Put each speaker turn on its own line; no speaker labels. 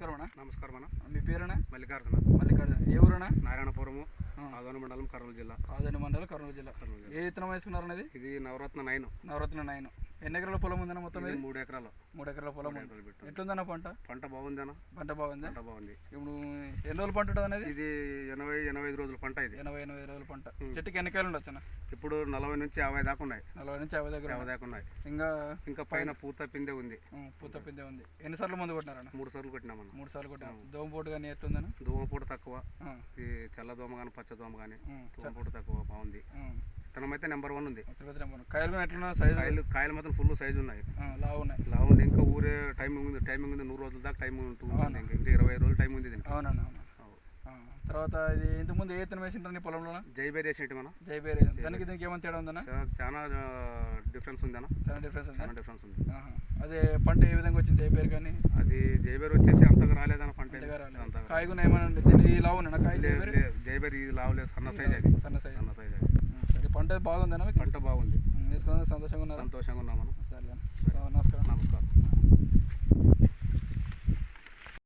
నమస్కారం అన్న.
నమస్కారం అన్న.
మీ పేరునా?
మల్లికార్జున.
మల్లికార్జున. ఏ ఊరన్నా?
నారాయణపురము, ఆదోని మండలం, కర్నూలు జిల్లా.
ఆదోని మండలం, కర్నూలు జిల్లా. ఏ విత్తనం వేసుకున్నారు అనేది?
ఇది నవరత్న 9.
నవరత్న 9. ఎన్ని ఎకరాల పొలం ఉందన్న మొత్తం?
3 ఎకరాలు.
3 ఎకరాల పొలం ఉంది. ఎట్లుందన్న పంట?
పంట బాగుంది అన్న.
పంట బాగుంది.
పంట బాగుంది.
ఇప్పుడు ఎన్ని రోజులు పంట ఉంటుంది అనేది?
ఇది 80-85 రోజుల పంట. ఇది
80-85 రోజుల పంట. చెట్టుకి ఎన్ని కాయలు ఉండొచ్చు అన్న?
ఇప్పుడు 40 నుంచి 50 దాకా ఉన్నాయి.
40 నుంచి 50
దాకా ఉన్నాయి. ఇంకా పైన పూత పిందె ఉంది.
పూత పిందె ఉంది. ఎన్నిసార్లు మందు కొట్టినారన్న?
3 సార్లు కొట్టినామన్న.
3 సార్లు కొట్టినా. దోమపోటు కానీ ఎట్లుందన్న?
దోమపోటు తక్కువ. ఈ తెల్ల దోమ కానీ పచ్చ దోమ కానీ దోమపోటు తక్కువ, బాగుంది. విత్తనం అయితే నెంబర్ 1 ఉంది.
కాయలు కూడా ఎట్లున్నా సైజు?
కాయలు మాత్రం ఫుల్ సైజు ఉన్నాయి.
లావు ఉన్నాయి.
లావు ఉంది. ఇంకా ఊరే టైమింగ్ ఉంది. 100 రోజుల దాకా టైం ఉంటుంది. ఇంకా 20 రోజులు టైం ఉంది.
అవునన్నా. తర్వాత ఇది ఇంతకుముందు ఏ విత్తనం వేసింటారు నీ పొలంలో?
జైబేరి వేసేటి మనం.
జైబేరి. దానికి దీనికి ఏమైనా తేడా ఉందన్నా?
చాలా డిఫరెన్స్ ఉంది అన్న.
చాలా డిఫరెన్స్ ఉంది.
ఉంది.
అదే పంట ఏ విధంగా వచ్చింది జైబేరి కానీ?
అది జైబేరి వచ్చేసి అంతగా రాలేదన్న పంట.
కాయగా ఏమైనా ఈ లావు ఉన్నా కాయ?
జైబేరి ఇది లావు లేదు, సన్న సైజ్. అది
సన్న సైజ్
అది.
పంట బాగుందన్నా?
పంట బాగుంది.
వేసుకున్నా సంతోషంగా ఉన్నామా?
ఉన్నాం.
సరే.